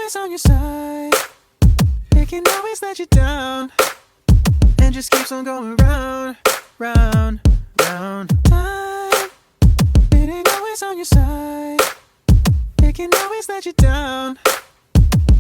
always on your side. It can always let you down. And just keeps on going round, round, round. Time, it ain't always on your side. It can always let you down.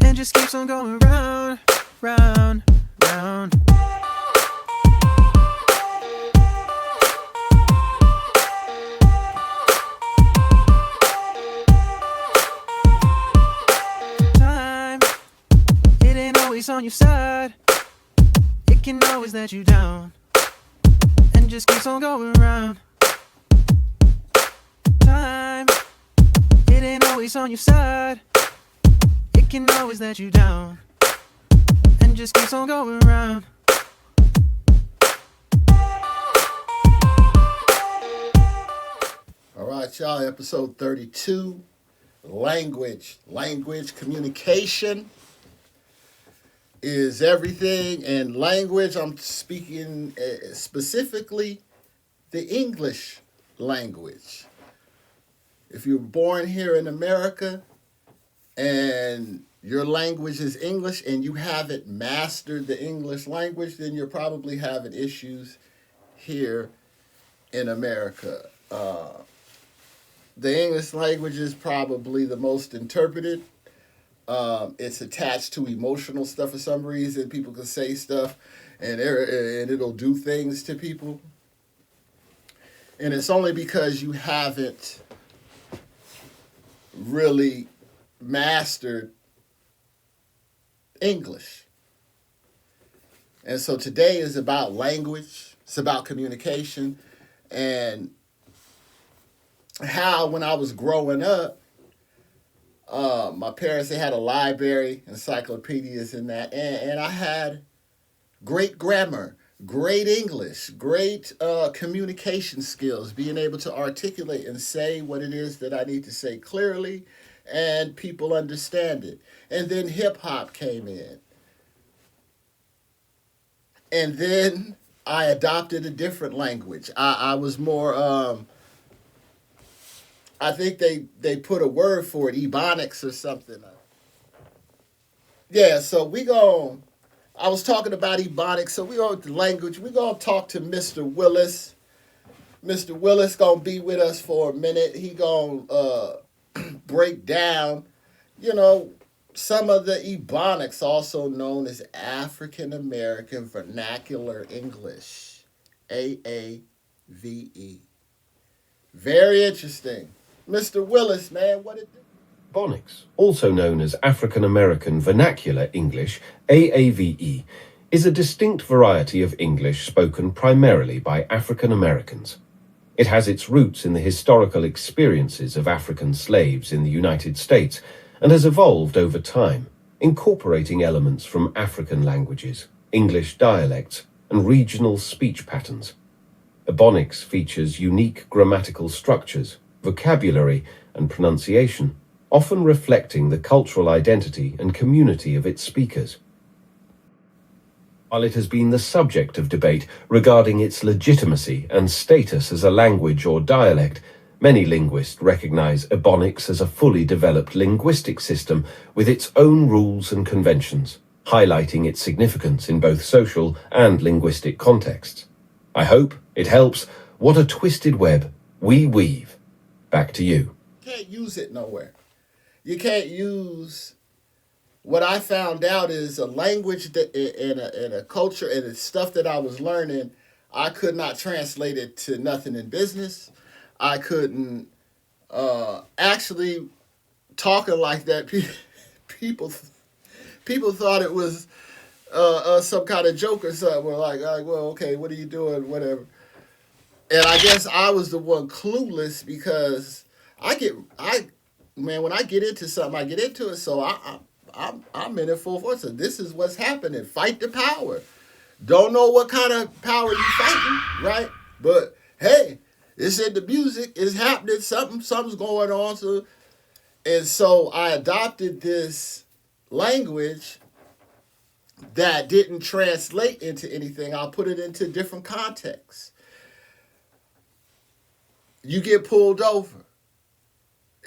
And just keeps on going round, round, round. Time, it ain't always on your side. It can always let you down. And just keeps on going round. Time, it ain't always on your side. It can always let you down. And just keeps on going round. All right, y'all, episode 32, language, communication is everything, and language, I'm speaking specifically the English language. If you're born here in America and your language is English and you haven't mastered the English language, then you're probably having issues here in America. The English language is probably the most interpreted. It's attached to emotional stuff for some reason. People can say stuff and it'll do things to people. And it's only because you haven't really mastered English. And so today is about language. It's about communication. And how, when I was growing up, my parents, they had a library, encyclopedias and that, and I had great grammar, great English, great communication skills, being able to articulate and say what it is that I need to say clearly, and people understand it. And then hip-hop came in. And then I adopted a different language. I was more... I think they put a word for it, ebonics or something. Yeah, so I was talking about ebonics, so we go with the language. We're going to talk to Mr. Willis. Mr. Willis going to be with us for a minute. He going to break down, some of the ebonics, also known as African American Vernacular English, AAVE. Very interesting. Mr. Willis, man, what it do? Ebonics, also known as African American Vernacular English, AAVE, is a distinct variety of English spoken primarily by African Americans. It has its roots in the historical experiences of African slaves in the United States and has evolved over time, incorporating elements from African languages, English dialects, and regional speech patterns. Ebonics features unique grammatical structures, vocabulary, and pronunciation, often reflecting the cultural identity and community of its speakers. While it has been the subject of debate regarding its legitimacy and status as a language or dialect, many linguists recognize Ebonics as a fully developed linguistic system with its own rules and conventions, highlighting its significance in both social and linguistic contexts. I hope it helps. What a twisted web we weave. Back to you. You can't use it nowhere. You can't use... What I found out is a language that in a culture and it's stuff that I was learning, I could not translate it to nothing in business. I couldn't actually talking like that. People thought it was some kind of joke or something. We're like, well, okay, what are you doing? Whatever. And I guess I was the one clueless because when I get into something, I get into it. So I'm in it full force. So this is what's happening. Fight the power. Don't know what kind of power you fighting, right? But hey, it's in the music. It's happening. Something's going on. So I adopted this language that didn't translate into anything. I'll put it into different contexts. You get pulled over.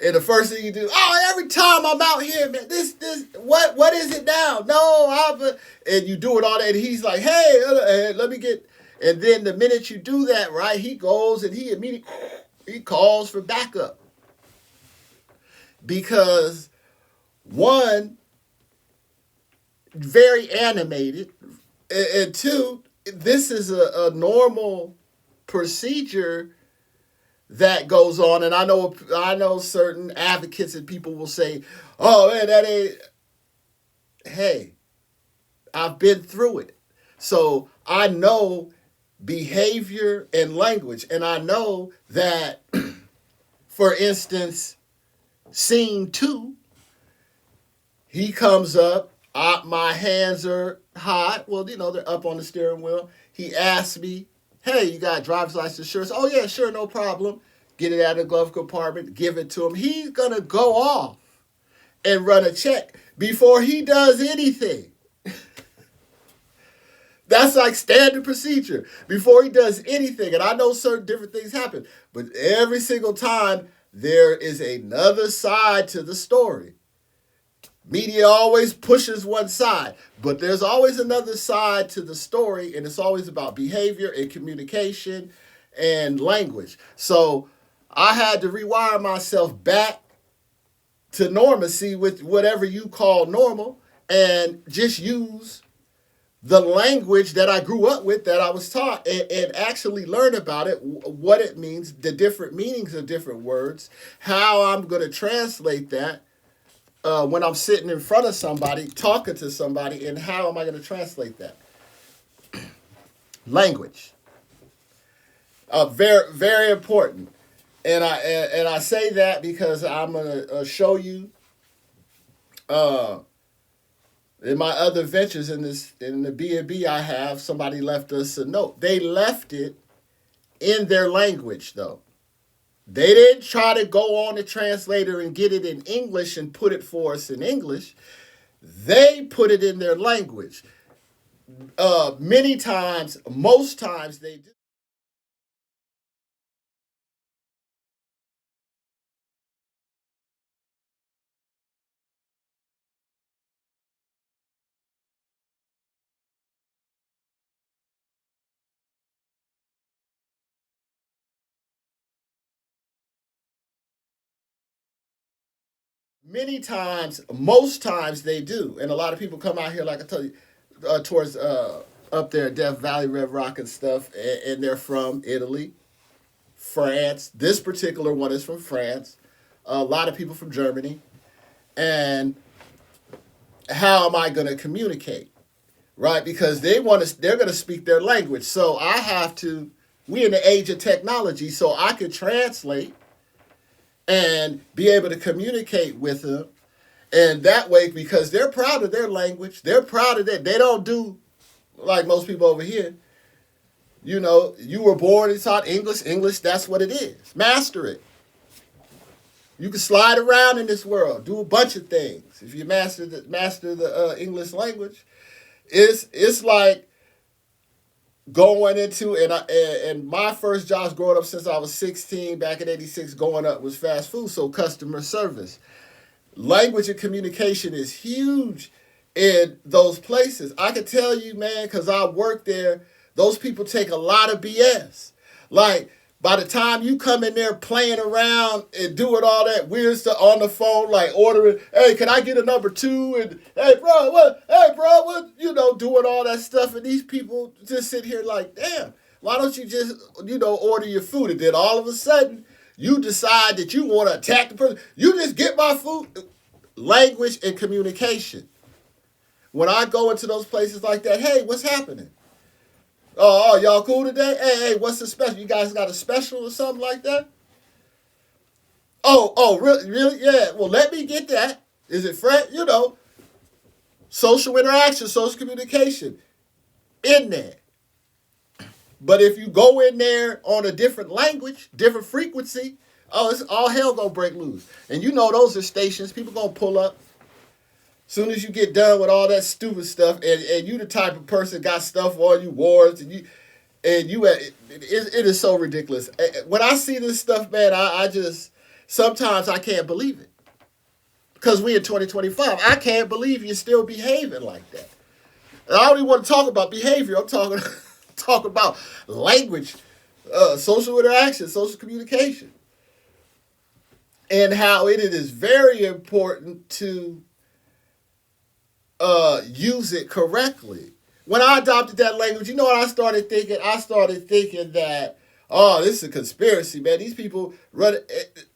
And the first thing you do, oh, every time I'm out here, man, what is it now? No, and you do it all that, and he's like, hey, let me get, and then the minute you do that, right, he goes and he immediately, he calls for backup. Because one, very animated, and two, this is a normal procedure that goes on, and I know certain advocates and people will say, "Oh man, that ain't." Hey, I've been through it, so I know behavior and language, and I know that, for instance, scene 2, he comes up. My hands are hot. Well, they're up on the steering wheel. He asks me, hey, you got a driver's license insurance? Oh, yeah, sure, no problem. Get it out of the glove compartment, give it to him. He's going to go off and run a check before he does anything. That's like standard procedure before he does anything. And I know certain different things happen, but every single time there is another side to the story. Media always pushes one side, but there's always another side to the story, and it's always about behavior and communication and language. So I had to rewire myself back to normalcy with whatever you call normal and just use the language that I grew up with, that I was taught, and actually learn about it, what it means, the different meanings of different words, how I'm going to translate that. When I'm sitting in front of somebody, talking to somebody, and how am I going to translate that? Language. Very, very important. And I say that because I'm going to show you in my other ventures in the B&B I have, somebody left us a note. They left it in their language, though. They didn't try to go on the translator and get it in English and put it for us in English. They put it in their language. Many times, most times they do. Many times, most times they do. And a lot of people come out here, like I told you, towards up there, Death Valley, Red Rock and stuff, and they're from Italy, France. This particular one is from France. A lot of people from Germany. And how am I going to communicate? Right? Because they're going to speak their language. So I have to, we're in the age of technology, so I could translate and be able to communicate with them. And that way, because they're proud of their language, they're proud of that. They don't do like most people over here. You were born and taught English, that's what it is. Master it. You can slide around in this world, do a bunch of things. If you master the English language, it's like going into, and my first jobs growing up since I was 16 back in 86 going up was fast food, so customer service. Language and communication is huge in those places. I can tell you, man, because I worked there, those people take a lot of BS. Like, by the time you come in there playing around and doing all that weird stuff on the phone, like ordering, hey, can I get a number 2? And hey, bro, what? Doing all that stuff. And these people just sit here like, damn, why don't you just, order your food? And then all of a sudden, you decide that you want to attack the person. You just get my food. Language and communication. When I go into those places like that, hey, what's happening? Oh, y'all cool today? Hey, what's the special? You guys got a special or something like that? Oh, really? Yeah. Well, let me get that. Is it fresh? Social interaction, social communication in there. But if you go in there on a different language, different frequency, it's all hell gonna break loose. And those are stations. People gonna pull up. Soon as you get done with all that stupid stuff, and you the type of person got stuff on you, wars, it is so ridiculous. When I see this stuff, man, I just, sometimes I can't believe it. Because we in 2025, I can't believe you're still behaving like that. And I don't even want to talk about behavior. I'm talking about language, social interaction, social communication, and how it is very important to use it correctly. When I adopted that language, you know what I started thinking? I started thinking that, oh, this is a conspiracy, man. These people run it,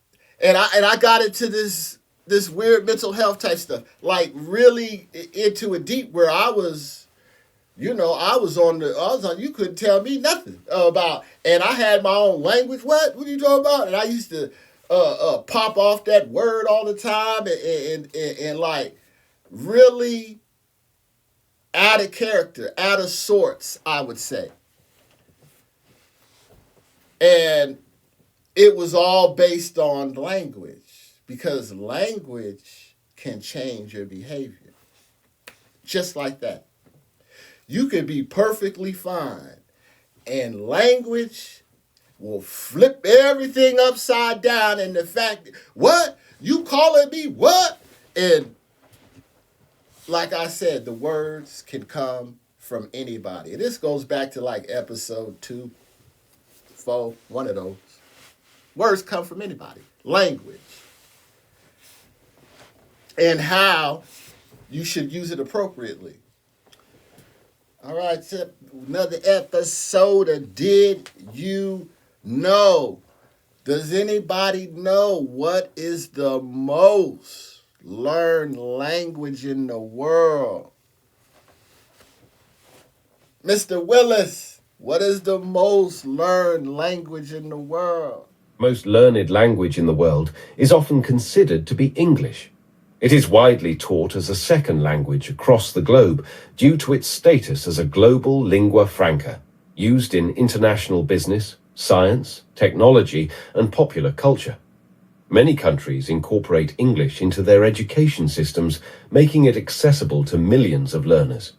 and I got into this weird mental health type stuff, like really into it deep, where I was, I was on, you couldn't tell me nothing about, and I had my own language. What are you talking about? And I used to pop off that word all the time, and like really out of character, out of sorts, I would say. And it was all based on language, because language can change your behavior. Just like that. You could be perfectly fine, and language will flip everything upside down. And the fact, what? You calling me what? And like I said, the words can come from anybody. And this goes back to like episode 2, 4, one of those. Words come from anybody. Language. And how you should use it appropriately. All right, so another episode of Did You Know? Does anybody know what is the most learned language in the world? Mr. Willis, what is the most learned language in the world? Most learned language in the world is often considered to be English. It is widely taught as a second language across the globe due to its status as a global lingua franca, used in international business, science, technology, and popular culture. Many countries incorporate English into their education systems, making it accessible to millions of learners.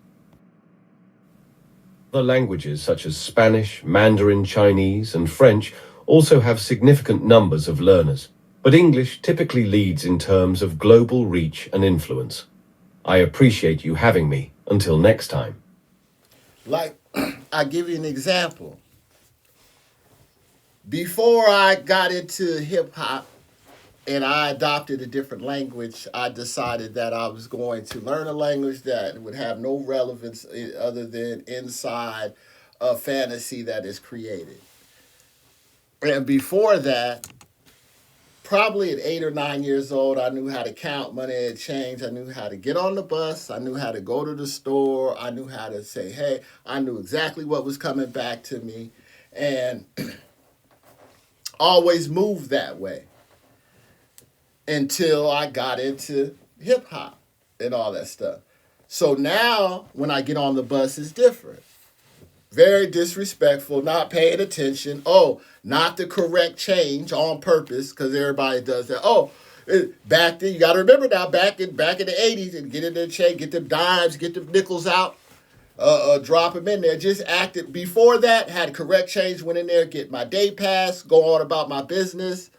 Other languages such as Spanish, Mandarin, Chinese, and French also have significant numbers of learners, but English typically leads in terms of global reach and influence. I appreciate you having me. Until next time. Like, I'll give you an example. Before I got into hip-hop and I adopted a different language, I decided that I was going to learn a language that would have no relevance other than inside a fantasy that is created. And before that, probably at 8 or 9 years old, I knew how to count money and change. I knew how to get on the bus. I knew how to go to the store. I knew how to say, hey, I knew exactly what was coming back to me. And always moved that way until I got into hip hop and all that stuff. So now when I get on the bus, it's different. Very disrespectful, not paying attention. Oh, not the correct change on purpose, because everybody does that. Oh, back then, you got to remember now, back in the 80s, and get in there, change, get them dimes, get them nickels out, drop them in there. Just acted. Before that, had correct change, went in there, get my day pass, go on about my business.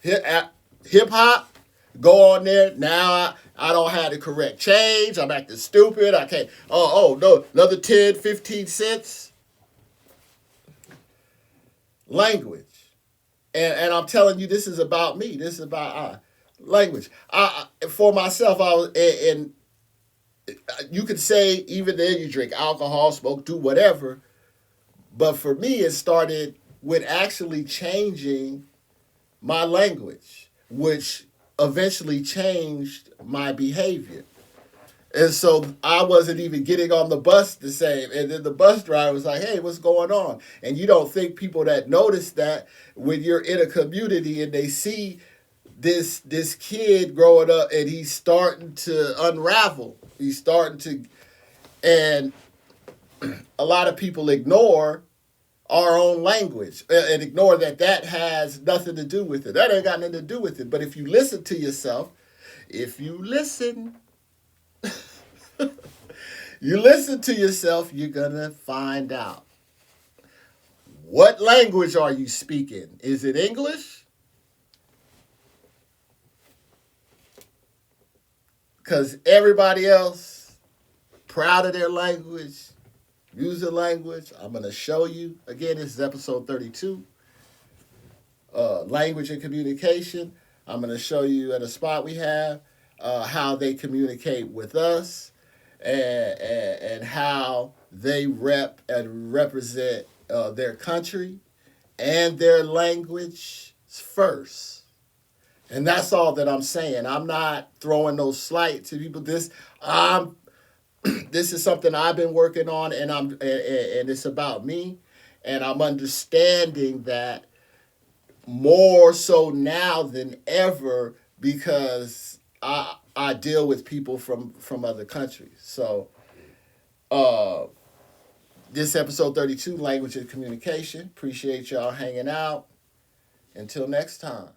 Hip hop, go on there. Now I don't have the correct change. I'm acting stupid. I can't. Oh no, another 10, 15 cents. Language. And I'm telling you, this is about me. This is about language. For myself, I was, and you could say even then you drink alcohol, smoke, do whatever. But for me, it started with actually changing my language, which eventually changed my behavior. And so I wasn't even getting on the bus the same. And then the bus driver was like, hey, what's going on? And you don't think people that notice that when you're in a community and they see this kid growing up and he's starting to unravel. He's starting to, and a lot of people ignore our own language and ignore that has nothing to do with it. That ain't got nothing to do with it. But if you listen to yourself, you listen to yourself, you're going to find out. What language are you speaking? Is it English? Because everybody else, proud of their language, use the language. I'm going to show you. Again, this is episode 32, language and communication. I'm going to show you at a spot we have how they communicate with us and how they represent their country and their language first. And that's all that I'm saying. I'm not throwing no slight to people. This is something I've been working on, and it's about me, and I'm understanding that more so now than ever because I deal with people from other countries. So, this episode 32, language and communication. Appreciate y'all hanging out. Until next time.